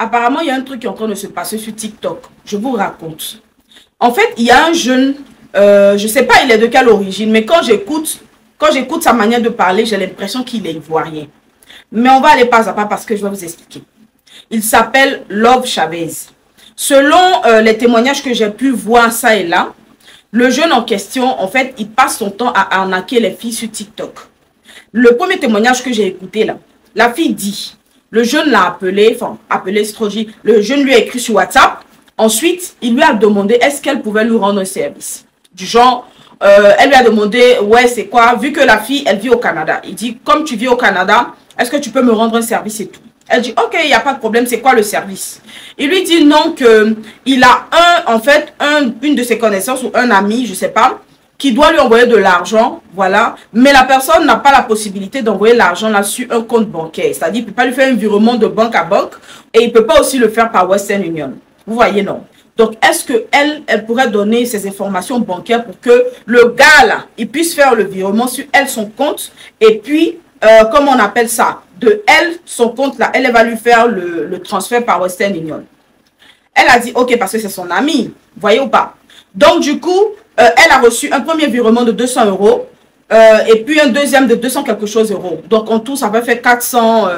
Apparemment, il y a un truc qui est en train de se passer sur TikTok. Je vous raconte. En fait, il y a un jeune, je ne sais pas il est de quelle origine, mais quand j'écoute sa manière de parler, j'ai l'impression qu'il est ivoirien. Mais on va aller pas à pas parce que je vais vous expliquer. Il s'appelle Love Chavez. Selon les témoignages que j'ai pu voir ça et là, le jeune en question, en fait, il passe son temps à arnaquer les filles sur TikTok. Le premier témoignage que j'ai écouté là, la fille dit, le jeune l'a appelé, enfin, appelé Stroji, le jeune lui a écrit sur WhatsApp. Ensuite, il lui a demandé est-ce qu'elle pouvait lui rendre un service. Du genre, elle lui a demandé, ouais, c'est quoi, vu que la fille, elle vit au Canada. Il dit, comme tu vis au Canada, est-ce que tu peux me rendre un service et tout. Elle dit, ok, il n'y a pas de problème, c'est quoi le service? Il lui dit non, qu'il a une de ses connaissances ou un ami, je ne sais pas, qui doit lui envoyer de l'argent, voilà, mais la personne n'a pas la possibilité d'envoyer l'argent là sur un compte bancaire, c'est-à-dire qu'il ne peut pas lui faire un virement de banque à banque et il ne peut pas aussi le faire par Western Union. Vous voyez, non? Donc, est-ce qu'elle pourrait donner ses informations bancaires pour que le gars là, il puisse faire le virement sur son compte et puis, comment on appelle ça? De son compte là, elle va lui faire le transfert par Western Union. Elle a dit, ok, parce que c'est son ami, voyez ou pas? Donc, du coup, elle a reçu un premier virement de 200 euros et puis un deuxième de 200 quelque chose euros. Donc, en tout, ça va faire 400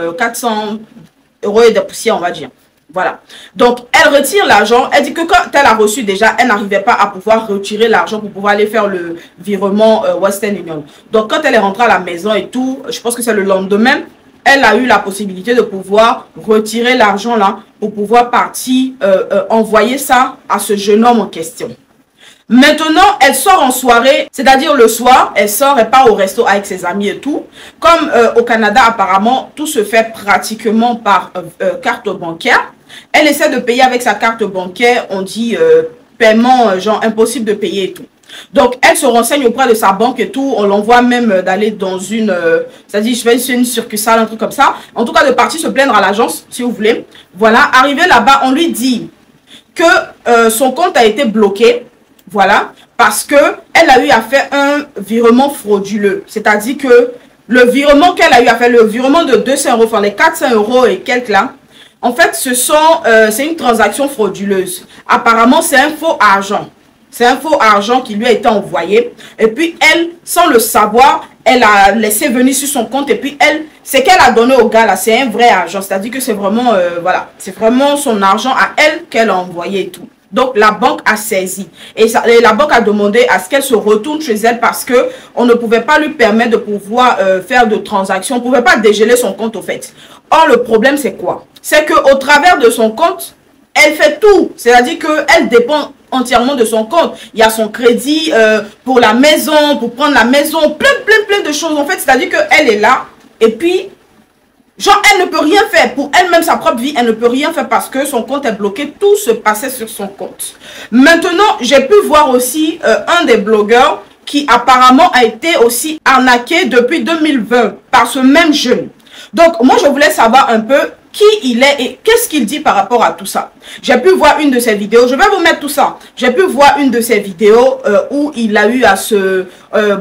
euros et des poussières, on va dire. Voilà. Donc, elle retire l'argent. Elle dit que quand elle a reçu déjà, elle n'arrivait pas à pouvoir retirer l'argent pour pouvoir aller faire le virement Western Union. Donc, quand elle est rentrée à la maison et tout, je pense que c'est le lendemain, elle a eu la possibilité de pouvoir retirer l'argent là pour pouvoir partir envoyer ça à ce jeune homme en question. Maintenant, elle sort en soirée, c'est-à-dire le soir, elle sort, elle part au resto avec ses amis et tout. Comme au Canada, apparemment, tout se fait pratiquement par carte bancaire. Elle essaie de payer avec sa carte bancaire, on dit paiement genre impossible de payer et tout. Donc, elle se renseigne auprès de sa banque et tout. On l'envoie même d'aller dans une, c'est-à-dire, je vais sur une succursale, un truc comme ça. En tout cas, de partir se plaindre à l'agence, si vous voulez. Voilà, arrivé là-bas, on lui dit que son compte a été bloqué. Voilà, parce que elle a eu à faire un virement frauduleux. C'est-à-dire que le virement qu'elle a eu à faire, le virement de 200 euros, enfin les 400 euros et quelques là, en fait, c'est une transaction frauduleuse. Apparemment, c'est un faux argent. C'est un faux argent qui lui a été envoyé. Et puis, elle, sans le savoir, elle a laissé venir sur son compte. Et puis, elle, ce qu'elle a donné au gars là, c'est un vrai argent. C'est-à-dire que c'est vraiment, voilà, c'est vraiment son argent à elle qu'elle a envoyé et tout. Donc, la banque a saisi. Et la banque a demandé à ce qu'elle se retourne chez elle parce que on ne pouvait pas lui permettre de pouvoir faire de transactions. On ne pouvait pas dégeler son compte, au fait. Or, le problème, c'est quoi? C'est qu'au travers de son compte, elle fait tout. C'est-à-dire qu'elle dépend entièrement de son compte. Il y a son crédit pour la maison, pour prendre la maison, plein de choses. En fait, c'est-à-dire qu'elle est là. Et puis, genre, elle ne peut rien faire. Pour elle-même, sa propre vie, elle ne peut rien faire parce que son compte est bloqué. Tout se passait sur son compte. Maintenant, j'ai pu voir aussi un des blogueurs qui apparemment a été aussi arnaqué depuis 2020 par ce même jeune. Donc, moi, je voulais savoir un peu qui il est et qu'est-ce qu'il dit par rapport à tout ça. J'ai pu voir une de ses vidéos, je vais vous mettre tout ça. J'ai pu voir une de ses vidéos où il a eu à se,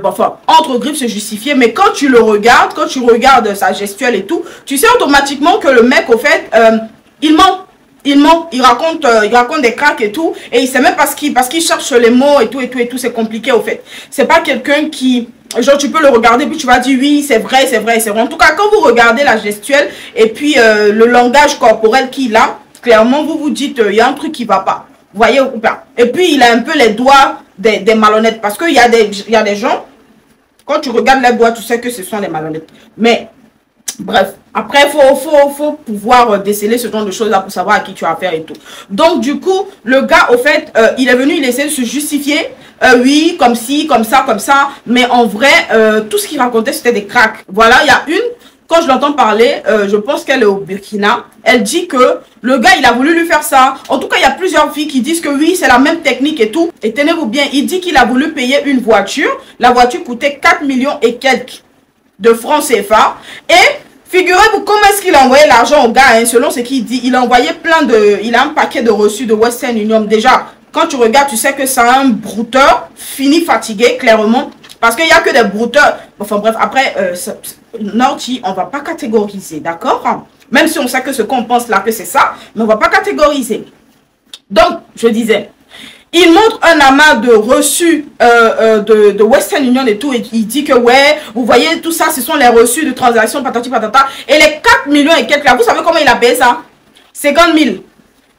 enfin, entre griffes se justifier. Mais quand tu le regardes, quand tu regardes sa gestuelle et tout, tu sais automatiquement que le mec, au fait, il ment. Il raconte des cracks et tout. Et il sait même parce qu'il cherche les mots et tout. C'est compliqué, au fait. C'est pas quelqu'un qui... Genre, tu peux le regarder, puis tu vas dire, oui, c'est vrai, c'est vrai, c'est vrai. En tout cas, quand vous regardez la gestuelle et puis le langage corporel qu'il a, clairement, vous vous dites, il y a un truc qui va pas. Vous voyez ou pas? Et puis, il a un peu les doigts des malhonnêtes. Parce qu'il y a des gens, quand tu regardes les doigts, tu sais que ce sont des malhonnêtes. Mais... Bref, après, il faut pouvoir déceler ce genre de choses-là pour savoir à qui tu as affaire et tout. Donc, du coup, le gars, au fait, il est venu, il essaie de se justifier. Oui, comme ci, comme ça, comme ça. Mais en vrai, tout ce qu'il racontait, c'était des cracks. Voilà, il y a une, quand je l'entends parler, je pense qu'elle est au Burkina. Elle dit que le gars, il a voulu lui faire ça. En tout cas, il y a plusieurs filles qui disent que oui, c'est la même technique et tout. Et tenez-vous bien, il dit qu'il a voulu payer une voiture. La voiture coûtait 4 millions et quelques de francs CFA. Et figurez-vous comment est-ce qu'il a envoyé l'argent au gars, hein, selon ce qu'il dit. Il a envoyé il a un paquet de reçus de Western Union. Déjà, quand tu regardes, tu sais que c'est un brouteur fini, fatigué, clairement. Parce qu'il n'y a que des brouteurs. Enfin bref, après, Norty, on ne va pas catégoriser, d'accord? Même si on sait que ce qu'on pense là, que c'est ça, mais on ne va pas catégoriser. Donc, je disais, il montre un amas de reçus de Western Union et tout, et il dit que ouais, vous voyez, tout ça, ce sont les reçus de transactions, patati patata, et les 4 millions et quelques là, vous savez comment il a payé ça? 50 000,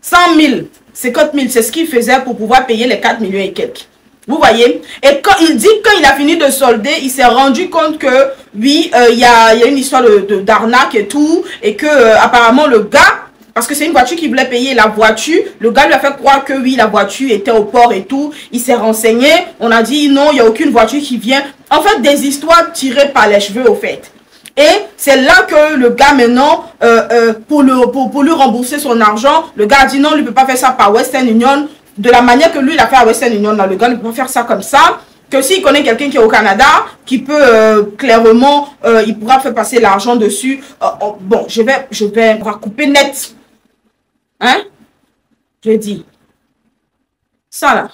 100 000, 50 000, c'est ce qu'il faisait pour pouvoir payer les 4 millions et quelques. Vous voyez? Et quand il dit, quand il a fini de solder, il s'est rendu compte que, oui, il y a une histoire d'arnaque et tout, et que apparemment le gars, parce que c'est une voiture qu'il voulait payer, la voiture, le gars lui a fait croire que oui, la voiture était au port et tout, il s'est renseigné, on a dit non, il n'y a aucune voiture qui vient. En fait, des histoires tirées par les cheveux au fait. Et c'est là que le gars maintenant, pour lui rembourser son argent, le gars a dit non, lui ne peut pas faire ça par Western Union, de la manière que lui il a fait à Western Union, là, le gars ne peut pas faire ça comme ça, que s'il connaît quelqu'un qui est au Canada, qui peut clairement, il pourra faire passer l'argent dessus. Bon, je vais recouper net. Hein? Je dis, ça là,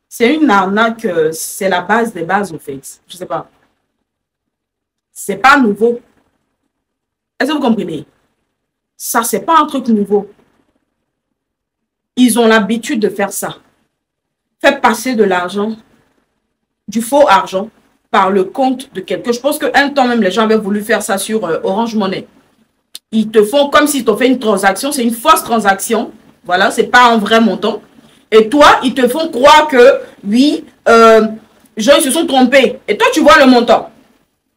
c'est une arnaque, c'est la base des bases au fait. Je sais pas. C'est pas nouveau. Est-ce que vous comprenez? Ça, c'est pas un truc nouveau. Ils ont l'habitude de faire ça. Faire passer de l'argent, du faux argent, par le compte de quelqu'un. Je pense qu'un temps même, les gens avaient voulu faire ça sur Orange Money. Ils te font comme s'ils t'ont fait une transaction. C'est une fausse transaction. Voilà, c'est pas un vrai montant. Et toi, ils te font croire que, oui, les gens, ils se sont trompés. Et toi, tu vois le montant.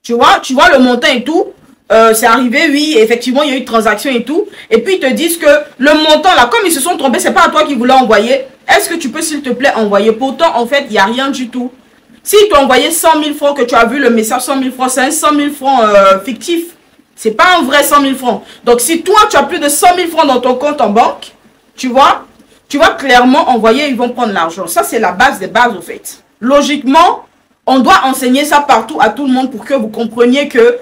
Tu vois le montant et tout. C'est arrivé, oui, effectivement, il y a eu une transaction et tout. Et puis, ils te disent que le montant, là, comme ils se sont trompés, c'est pas à toi qu'ils voulaient envoyer. Est-ce que tu peux, s'il te plaît, envoyer? Pourtant, en fait, il n'y a rien du tout. S'ils t'ont envoyé 100 000 francs, que tu as vu le message 100 000 francs, c'est un 100 000 francs fictif. C'est pas un vrai 100 000 francs. Donc, si toi, tu as plus de 100 000 francs dans ton compte en banque, tu vas clairement envoyer, ils vont prendre l'argent. Ça, c'est la base des bases, au fait. Logiquement, on doit enseigner ça partout à tout le monde pour que vous compreniez que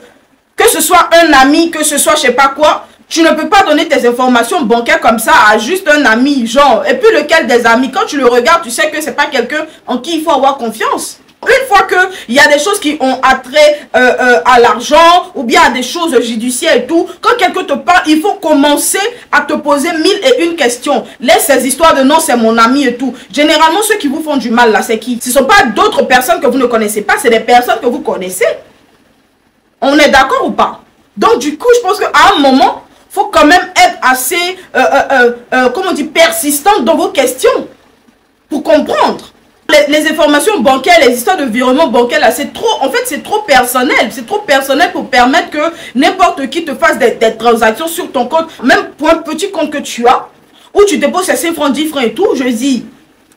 ce soit un ami, que ce soit je sais pas quoi, tu ne peux pas donner tes informations bancaires comme ça à juste un ami, genre. Et puis lequel des amis, quand tu le regardes, tu sais que c'est pas quelqu'un en qui il faut avoir confiance. Une fois qu'il y a des choses qui ont attrait à l'argent ou bien à des choses judiciaires et tout, quand quelqu'un te parle, il faut commencer à te poser 1001 questions. Laisse ces histoires de non, c'est mon ami et tout. Généralement, ceux qui vous font du mal là, c'est qui? Ce ne sont pas d'autres personnes que vous ne connaissez pas, c'est des personnes que vous connaissez. On est d'accord ou pas? Donc du coup, je pense qu'à un moment, il faut quand même être assez, comment on dit, persistant dans vos questions pour comprendre. Les informations bancaires, les histoires de virement bancaire, là, c'est trop, en fait, c'est trop personnel. C'est trop personnel pour permettre que n'importe qui te fasse des transactions sur ton compte, même pour un petit compte que tu as, où tu déposes 5 francs, 10 francs et tout. Je dis,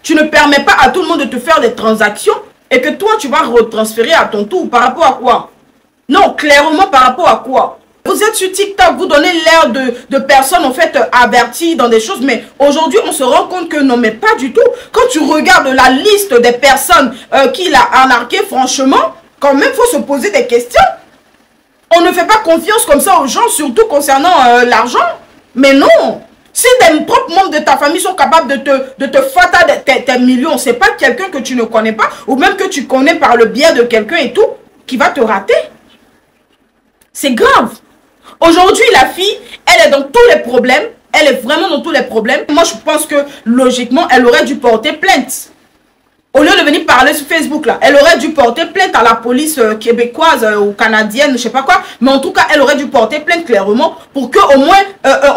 tu ne permets pas à tout le monde de te faire des transactions et que toi, tu vas retransférer à ton tour. Par rapport à quoi? Non, clairement, par rapport à quoi? Vous êtes sur TikTok, vous donnez l'air de personnes en fait averties dans des choses, mais aujourd'hui on se rend compte que non, mais pas du tout. Quand tu regardes la liste des personnes qu'il a arnaqué, franchement, quand même faut se poser des questions. On ne fait pas confiance comme ça aux gens, surtout concernant l'argent. Mais non, si des propres membres de ta famille sont capables de te fatter tes millions, c'est pas quelqu'un que tu ne connais pas, ou même que tu connais par le biais de quelqu'un et tout, qui va te rater. C'est grave. Aujourd'hui, la fille, elle est dans tous les problèmes. Elle est vraiment dans tous les problèmes. Moi, je pense que, logiquement, elle aurait dû porter plainte. Au lieu de venir parler sur Facebook, là, elle aurait dû porter plainte à la police québécoise ou canadienne, je sais pas quoi. Mais en tout cas, elle aurait dû porter plainte clairement pour qu'au moins,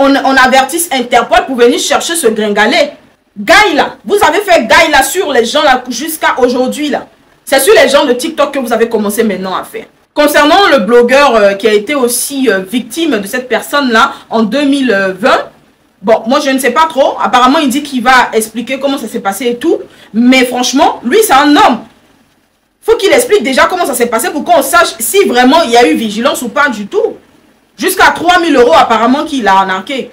on avertisse Interpol pour venir chercher ce gringalet. Gaï, là, vous avez fait Gaï, là, sur les gens, là, jusqu'à aujourd'hui, là. C'est sur les gens de TikTok que vous avez commencé maintenant à faire. Concernant le blogueur qui a été aussi victime de cette personne-là en 2020, bon, moi je ne sais pas trop. Apparemment, il dit qu'il va expliquer comment ça s'est passé et tout. Mais franchement, lui, c'est un homme. Faut qu'il explique déjà comment ça s'est passé pour qu'on sache si vraiment il y a eu vigilance ou pas du tout. Jusqu'à 3 000 € apparemment qu'il a arnaqué.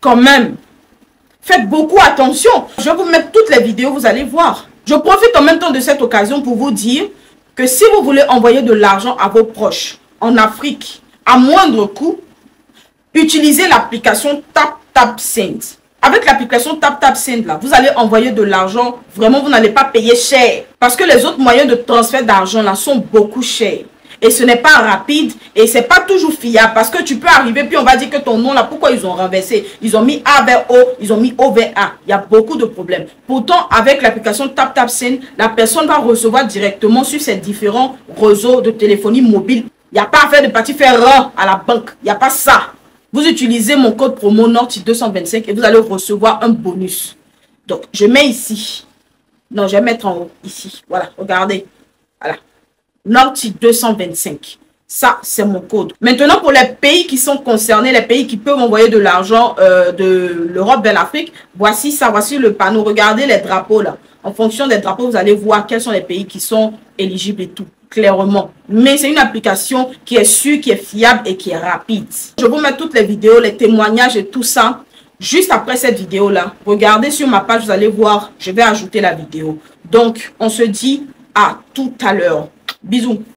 Quand même. Faites beaucoup attention. Je vais vous mettre toutes les vidéos, vous allez voir. Je profite en même temps de cette occasion pour vous dire que si vous voulez envoyer de l'argent à vos proches en Afrique à moindre coût, utilisez l'application TapTapSend. Avec l'application TapTapSend, là, vous allez envoyer de l'argent. Vraiment, vous n'allez pas payer cher. Parce que les autres moyens de transfert d'argent là sont beaucoup chers. et ce n'est pas rapide et c'est pas toujours fiable parce que tu peux arriver puis on va dire que ton nom là, pourquoi ils ont renversé? Ils ont mis A vers O, ils ont mis O vers A. Il y a beaucoup de problèmes. Pourtant, avec l'application TapTapSend, la personne va recevoir directement sur ses différents réseaux de téléphonie mobile. Il n'y a pas à faire de partie faire rang à la banque. Il n'y a pas ça. Vous utilisez mon code promo Norty 225 et vous allez recevoir un bonus. Donc, je mets ici. Non, je vais mettre en haut, ici. Voilà, regardez. Voilà. Norty 225. Ça, c'est mon code. Maintenant, pour les pays qui sont concernés, les pays qui peuvent envoyer de l'argent de l'Europe vers l'Afrique, voici ça, voici le panneau. Regardez les drapeaux là. En fonction des drapeaux, vous allez voir quels sont les pays qui sont éligibles et tout, clairement. Mais c'est une application qui est sûre, qui est fiable et qui est rapide. Je vous mets toutes les vidéos, les témoignages et tout ça. Juste après cette vidéo-là, regardez sur ma page, vous allez voir, je vais ajouter la vidéo. Donc, on se dit à tout à l'heure. Bisous.